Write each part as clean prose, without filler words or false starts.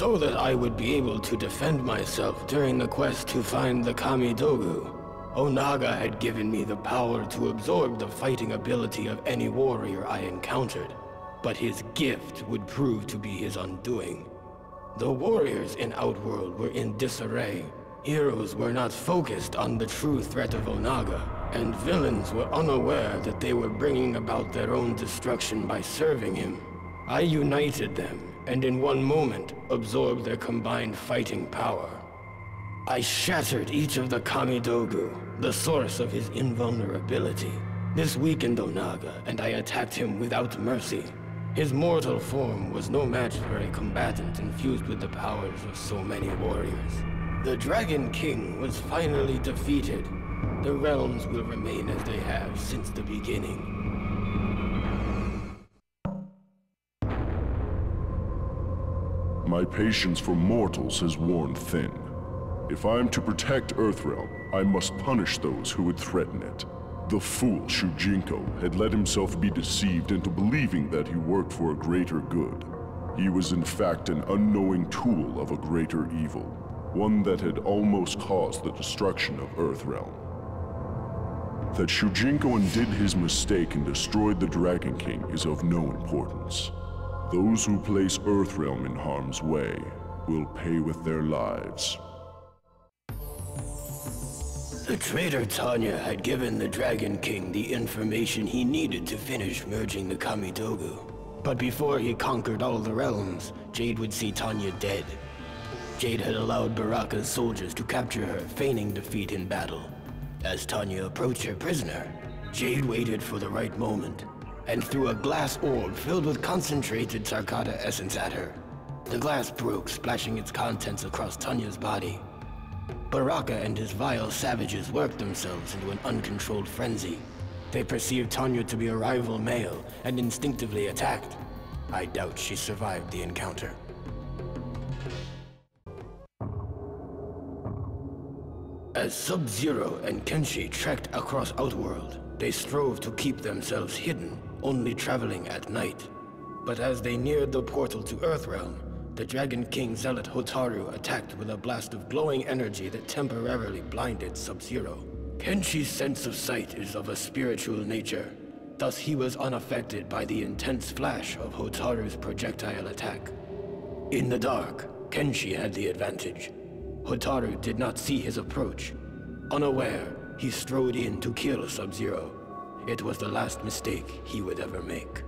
so that I would be able to defend myself during the quest to find the Kamidogu. Onaga had given me the power to absorb the fighting ability of any warrior I encountered, but his gift would prove to be his undoing. The warriors in Outworld were in disarray. Heroes were not focused on the true threat of Onaga, and villains were unaware that they were bringing about their own destruction by serving him. I united them, and in one moment, absorbed their combined fighting power. I shattered each of the Kamidogu, the source of his invulnerability. This weakened Onaga, and I attacked him without mercy. His mortal form was no match for a combatant infused with the powers of so many warriors. The Dragon King was finally defeated. The realms will remain as they have since the beginning. My patience for mortals has worn thin. If I am to protect Earthrealm, I must punish those who would threaten it. The fool Shujinko had let himself be deceived into believing that he worked for a greater good. He was in fact an unknowing tool of a greater evil, one that had almost caused the destruction of Earthrealm. That Shujinko undid his mistake and destroyed the Dragon King is of no importance. Those who place Earthrealm in harm's way will pay with their lives. The traitor Tanya had given the Dragon King the information he needed to finish merging the Kamidogu. But before he conquered all the realms, Jade would see Tanya dead. Jade had allowed Baraka's soldiers to capture her, feigning defeat in battle. As Tanya approached her prisoner, Jade waited for the right moment, and threw a glass orb filled with concentrated Tarkata essence at her. The glass broke, splashing its contents across Tanya's body. Baraka and his vile savages worked themselves into an uncontrolled frenzy. They perceived Tanya to be a rival male and instinctively attacked. I doubt she survived the encounter. As Sub-Zero and Kenshi trekked across Outworld, they strove to keep themselves hidden, only traveling at night. But as they neared the portal to Earthrealm, the Dragon King Zealot Hotaru attacked with a blast of glowing energy that temporarily blinded Sub-Zero. Kenshi's sense of sight is of a spiritual nature, thus he was unaffected by the intense flash of Hotaru's projectile attack. In the dark, Kenshi had the advantage. Hotaru did not see his approach. Unaware, he strode in to kill Sub-Zero. It was the last mistake he would ever make.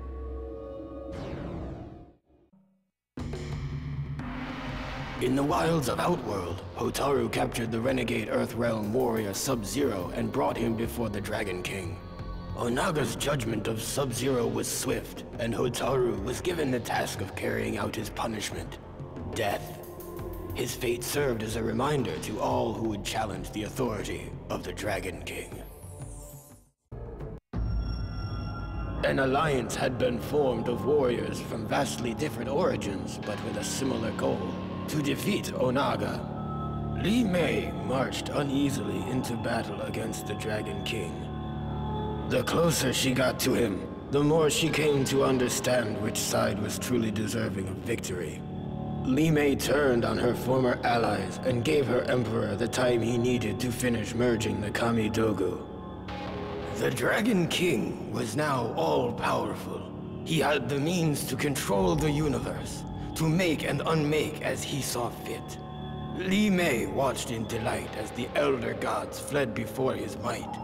In the wilds of Outworld, Hotaru captured the renegade Earthrealm warrior Sub-Zero and brought him before the Dragon King. Onaga's judgment of Sub-Zero was swift, and Hotaru was given the task of carrying out his punishment: death. His fate served as a reminder to all who would challenge the authority of the Dragon King. An alliance had been formed of warriors from vastly different origins, but with a similar goal: to defeat Onaga. Li Mei marched uneasily into battle against the Dragon King. The closer she got to him, the more she came to understand which side was truly deserving of victory. Li Mei turned on her former allies and gave her emperor the time he needed to finish merging the Kamidogu. The Dragon King was now all-powerful. He had the means to control the universe, to make and unmake as he saw fit. Li Mei watched in delight as the Elder Gods fled before his might.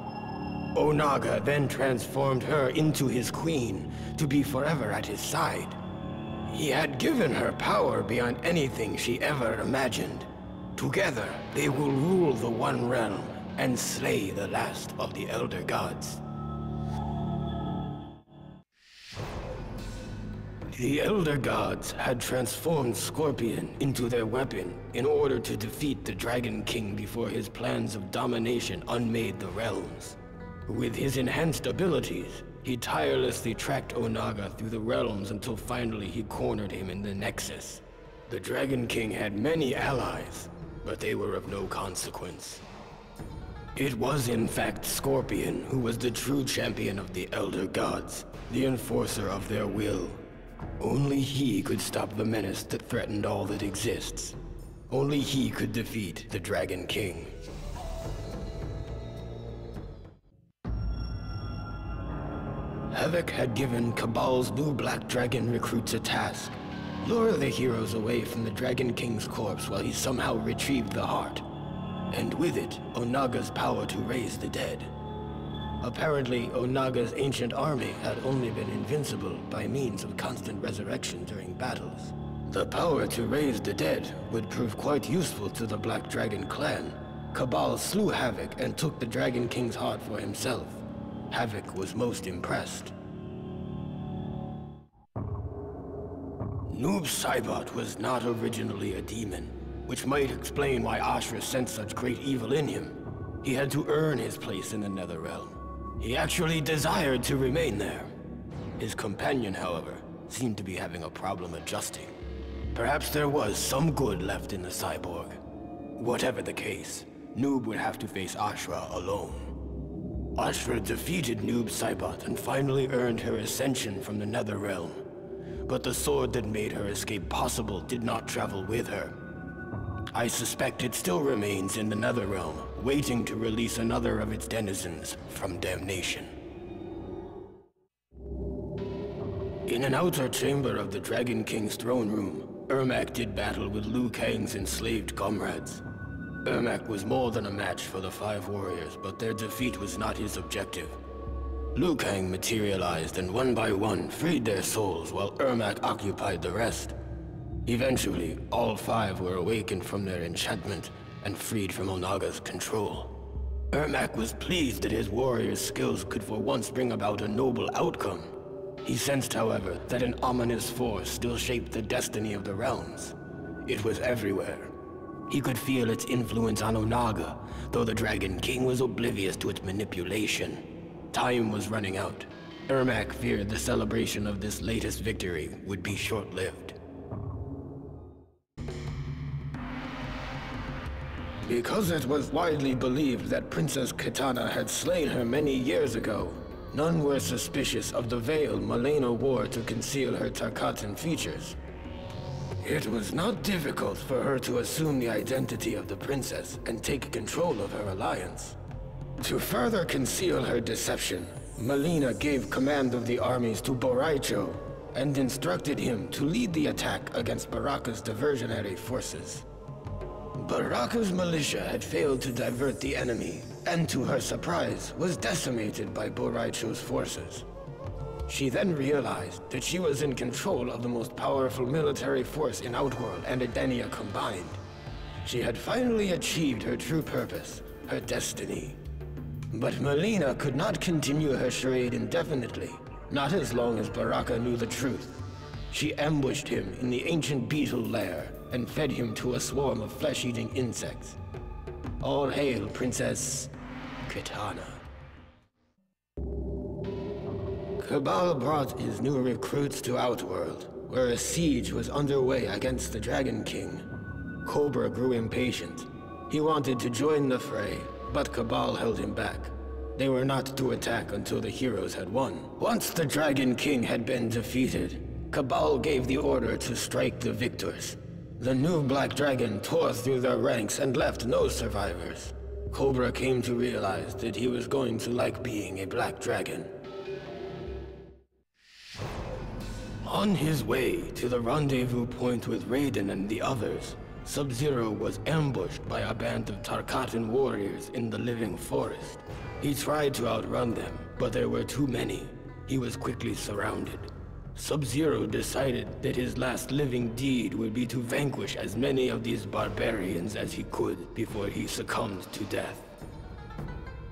Onaga then transformed her into his queen, to be forever at his side. He had given her power beyond anything she ever imagined. Together, they will rule the One Realm and slay the last of the Elder Gods. The Elder Gods had transformed Scorpion into their weapon in order to defeat the Dragon King before his plans of domination unmade the realms. With his enhanced abilities, he tirelessly tracked Onaga through the realms until finally he cornered him in the Nexus. The Dragon King had many allies, but they were of no consequence. It was in fact Scorpion who was the true champion of the Elder Gods, the enforcer of their will. Only he could stop the menace that threatened all that exists. Only he could defeat the Dragon King. Havoc had given Cabal's new Black Dragon recruits a task. Lure the heroes away from the Dragon King's corpse while he somehow retrieved the heart. And with it, Onaga's power to raise the dead. Apparently, Onaga's ancient army had only been invincible by means of constant resurrection during battles. The power to raise the dead would prove quite useful to the Black Dragon clan. Cabal slew Havoc and took the Dragon King's heart for himself. Havoc was most impressed. Noob Saibot was not originally a demon, which might explain why Ashra sensed such great evil in him. He had to earn his place in the Netherrealm. He actually desired to remain there. His companion, however, seemed to be having a problem adjusting. Perhaps there was some good left in the cyborg. Whatever the case, Noob would have to face Ashra alone. Ashra defeated Noob Saibot and finally earned her ascension from the Netherrealm. But the sword that made her escape possible did not travel with her. I suspect it still remains in the Netherrealm, waiting to release another of its denizens from damnation. In an outer chamber of the Dragon King's throne room, Ermac did battle with Liu Kang's enslaved comrades. Ermac was more than a match for the 5 warriors, but their defeat was not his objective. Liu Kang materialized and one by one freed their souls while Ermac occupied the rest. Eventually, all 5 were awakened from their enchantment and freed from Onaga's control. Ermac was pleased that his warrior's skills could for once bring about a noble outcome. He sensed, however, that an ominous force still shaped the destiny of the realms. It was everywhere. He could feel its influence on Onaga, though the Dragon King was oblivious to its manipulation. Time was running out. Ermac feared the celebration of this latest victory would be short-lived. Because it was widely believed that Princess Kitana had slain her many years ago, none were suspicious of the veil Malena wore to conceal her Tarkatan features. It was not difficult for her to assume the identity of the princess and take control of her alliance. To further conceal her deception, Malena gave command of the armies to Boraicho and instructed him to lead the attack against Baraka's diversionary forces. Baraka's militia had failed to divert the enemy, and to her surprise, was decimated by Boraicho's forces. She then realized that she was in control of the most powerful military force in Outworld and Edenia combined. She had finally achieved her true purpose, her destiny. But Malena could not continue her charade indefinitely, not as long as Baraka knew the truth. She ambushed him in the ancient beetle lair and fed him to a swarm of flesh-eating insects. All hail, Princess Kitana. Cabal brought his new recruits to Outworld, where a siege was underway against the Dragon King. Cobra grew impatient. He wanted to join the fray, but Cabal held him back. They were not to attack until the heroes had won. Once the Dragon King had been defeated, Cabal gave the order to strike the victors. The new Black Dragon tore through their ranks and left no survivors. Cobra came to realize that he was going to like being a Black Dragon. On his way to the rendezvous point with Raiden and the others, Sub-Zero was ambushed by a band of Tarkatan warriors in the living forest. He tried to outrun them, but there were too many. He was quickly surrounded. Sub-Zero decided that his last living deed would be to vanquish as many of these barbarians as he could before he succumbed to death.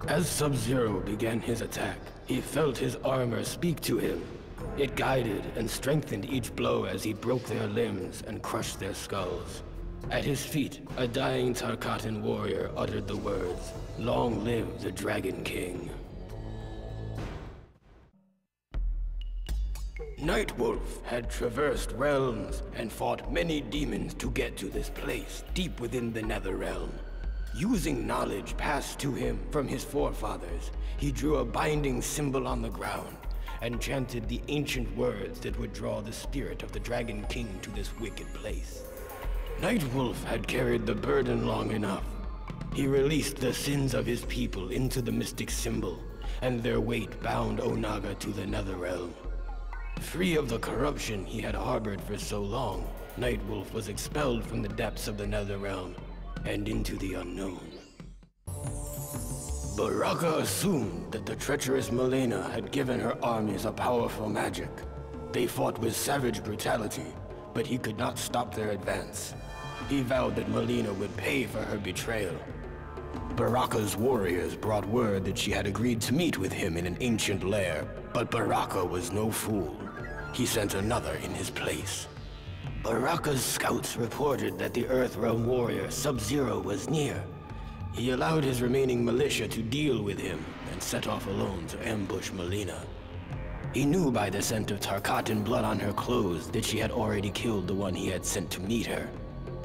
As Sub-Zero began his attack, he felt his armor speak to him. It guided and strengthened each blow as he broke their limbs and crushed their skulls. At his feet, a dying Tarkatan warrior uttered the words, "Long live the Dragon King." Nightwolf had traversed realms and fought many demons to get to this place, deep within the Netherrealm. Using knowledge passed to him from his forefathers, he drew a binding symbol on the ground and chanted the ancient words that would draw the spirit of the Dragon King to this wicked place. Nightwolf had carried the burden long enough. He released the sins of his people into the mystic symbol, and their weight bound Onaga to the Netherrealm. Free of the corruption he had harbored for so long, Nightwolf was expelled from the depths of the Netherrealm and into the unknown. Baraka assumed that the treacherous Melina had given her armies a powerful magic. They fought with savage brutality, but he could not stop their advance. He vowed that Melina would pay for her betrayal. Baraka's warriors brought word that she had agreed to meet with him in an ancient lair, but Baraka was no fool. He sent another in his place. Baraka's scouts reported that the Earthrealm warrior Sub-Zero was near. He allowed his remaining militia to deal with him and set off alone to ambush Melina. He knew by the scent of Tarkatan blood on her clothes that she had already killed the one he had sent to meet her.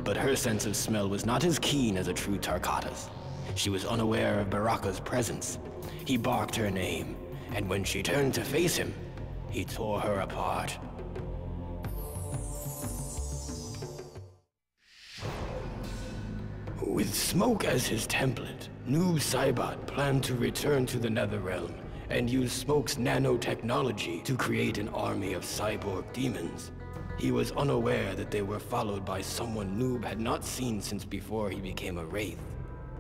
But her sense of smell was not as keen as a true Tarkata's. She was unaware of Baraka's presence. He barked her name, and when she turned to face him, he tore her apart. With Smoke as his template, Noob Saibot planned to return to the Netherrealm and use Smoke's nanotechnology to create an army of cyborg demons. He was unaware that they were followed by someone Noob had not seen since before he became a Wraith.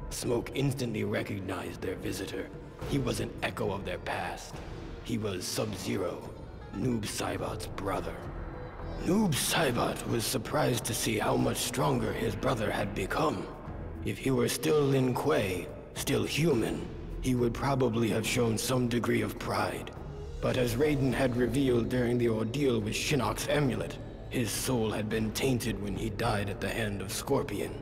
Smoke instantly recognized their visitor. He was an echo of their past. He was Sub-Zero, Noob Saibot's brother. Noob Saibot was surprised to see how much stronger his brother had become. If he were still Lin Kuei, still human, he would probably have shown some degree of pride. But as Raiden had revealed during the ordeal with Shinnok's amulet, his soul had been tainted when he died at the hand of Scorpion.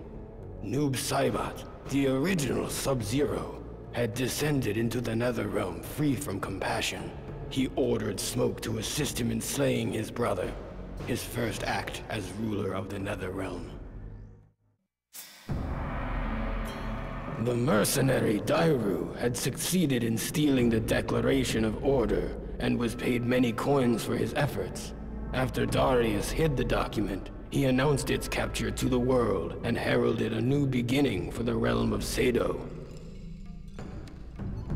Noob Saibot, the original Sub-Zero, had descended into the Netherrealm free from compassion. He ordered Smoke to assist him in slaying his brother, his first act as ruler of the Netherrealm. The mercenary Dairu had succeeded in stealing the Declaration of Order and was paid many coins for his efforts. After Darius hid the document, he announced its capture to the world and heralded a new beginning for the realm of Sado.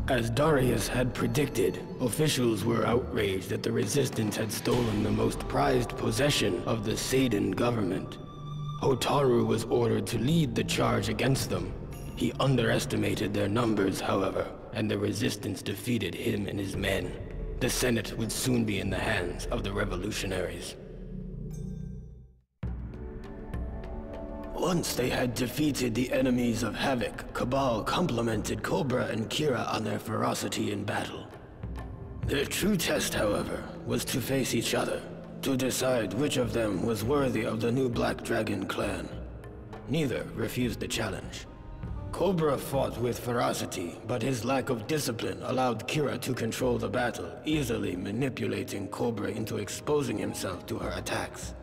As Darius had predicted, officials were outraged that the Resistance had stolen the most prized possession of the Saidan government. Hotaru was ordered to lead the charge against them. He underestimated their numbers, however, and the Resistance defeated him and his men. The Senate would soon be in the hands of the revolutionaries. Once they had defeated the enemies of Havoc, Cabal complimented Cobra and Kira on their ferocity in battle. Their true test, however, was to face each other, to decide which of them was worthy of the new Black Dragon clan. Neither refused the challenge. Cobra fought with ferocity, but his lack of discipline allowed Kira to control the battle, easily manipulating Cobra into exposing himself to her attacks.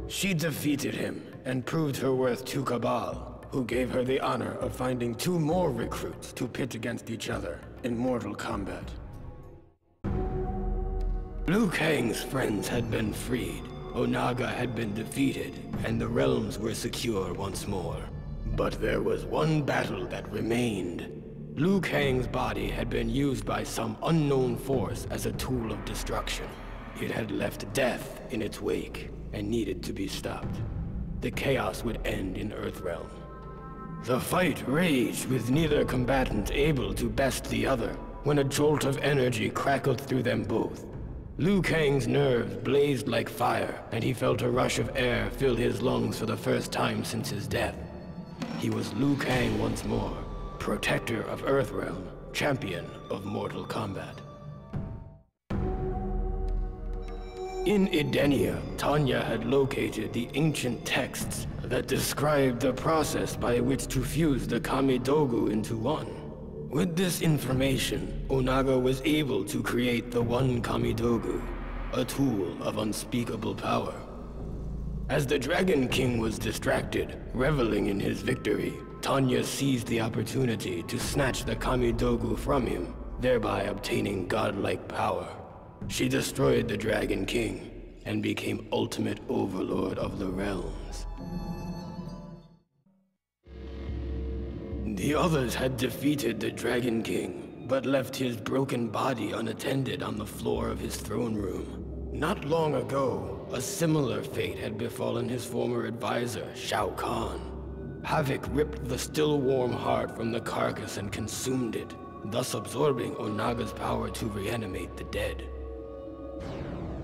She defeated him and proved her worth to Cabal, who gave her the honor of finding 2 more recruits to pit against each other in Mortal Kombat. Liu Kang's friends had been freed, Onaga had been defeated, and the realms were secure once more. But there was one battle that remained. Liu Kang's body had been used by some unknown force as a tool of destruction. It had left death in its wake and needed to be stopped. The chaos would end in Earthrealm. The fight raged with neither combatant able to best the other, when a jolt of energy crackled through them both. Liu Kang's nerves blazed like fire, and he felt a rush of air fill his lungs for the first time since his death. He was Liu Kang once more, protector of Earthrealm, champion of Mortal Kombat. In Edenia, Tanya had located the ancient texts that described the process by which to fuse the Kamidogu into one. With this information, Onaga was able to create the One Kamidogu, a tool of unspeakable power. As the Dragon King was distracted, reveling in his victory, Tanya seized the opportunity to snatch the Kamidogu from him, thereby obtaining godlike power. She destroyed the Dragon King and became ultimate overlord of the realms. The others had defeated the Dragon King, but left his broken body unattended on the floor of his throne room. Not long ago, a similar fate had befallen his former advisor, Shao Kahn. Havoc ripped the still warm heart from the carcass and consumed it, thus absorbing Onaga's power to reanimate the dead.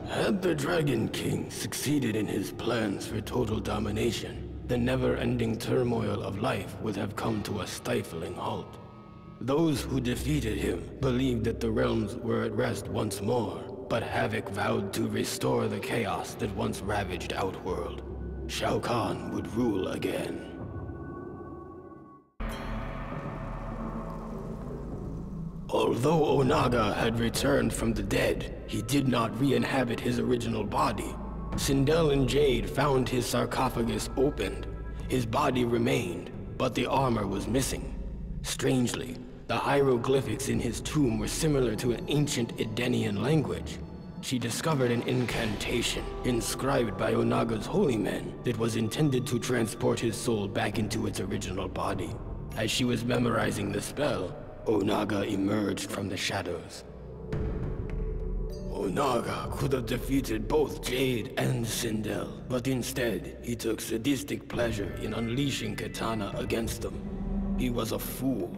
Had the Dragon King succeeded in his plans for total domination, the never-ending turmoil of life would have come to a stifling halt. Those who defeated him believed that the realms were at rest once more, but Havoc vowed to restore the chaos that once ravaged Outworld. Shao Kahn would rule again. Although Onaga had returned from the dead, he did not re-inhabit his original body. Sindel and Jade found his sarcophagus opened. His body remained, but the armor was missing. Strangely, the hieroglyphics in his tomb were similar to an ancient Edenian language. She discovered an incantation inscribed by Onaga's holy men that was intended to transport his soul back into its original body. As she was memorizing the spell, Onaga emerged from the shadows. Onaga could have defeated both Jade and Sindel, but instead, he took sadistic pleasure in unleashing Katana against them. He was a fool.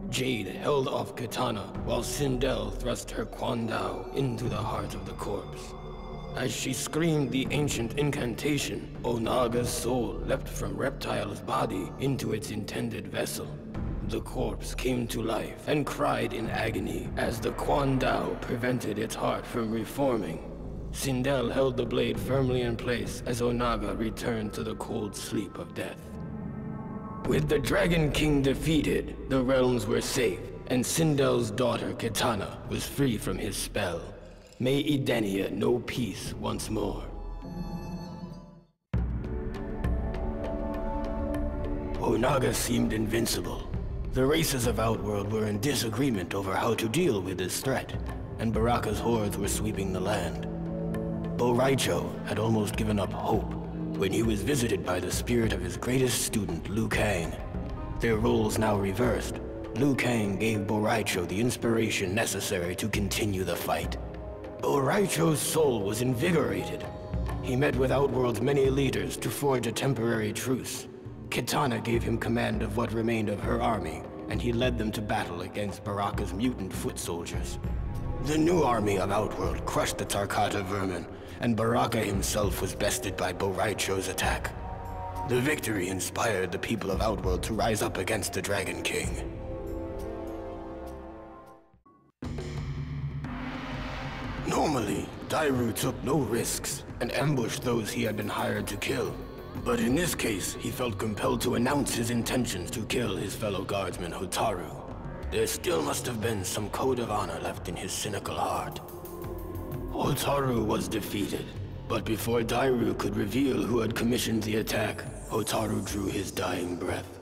Jade held off Katana, while Sindel thrust her Quan Dao into the heart of the corpse. As she screamed the ancient incantation, Onaga's soul leapt from Reptile's body into its intended vessel. The corpse came to life and cried in agony as the Quan Dao prevented its heart from reforming. Sindel held the blade firmly in place as Onaga returned to the cold sleep of death. With the Dragon King defeated, the realms were safe, and Sindel's daughter Katana was free from his spell. May Edenia know peace once more. Onaga seemed invincible. The races of Outworld were in disagreement over how to deal with this threat, and Baraka's hordes were sweeping the land. Boraicho had almost given up hope when he was visited by the spirit of his greatest student, Liu Kang. Their roles now reversed. Liu Kang gave Boraicho the inspiration necessary to continue the fight. Boraicho's soul was invigorated. He met with Outworld's many leaders to forge a temporary truce. Katana gave him command of what remained of her army, and he led them to battle against Baraka's mutant foot soldiers. The new army of Outworld crushed the Tarkata vermin, and Baraka himself was bested by Boraicho's attack. The victory inspired the people of Outworld to rise up against the Dragon King. Normally, Dairu took no risks and ambushed those he had been hired to kill. But in this case, he felt compelled to announce his intentions to kill his fellow guardsman Hotaru. There still must have been some code of honor left in his cynical heart. Hotaru was defeated, but before Dairu could reveal who had commissioned the attack, Hotaru drew his dying breath.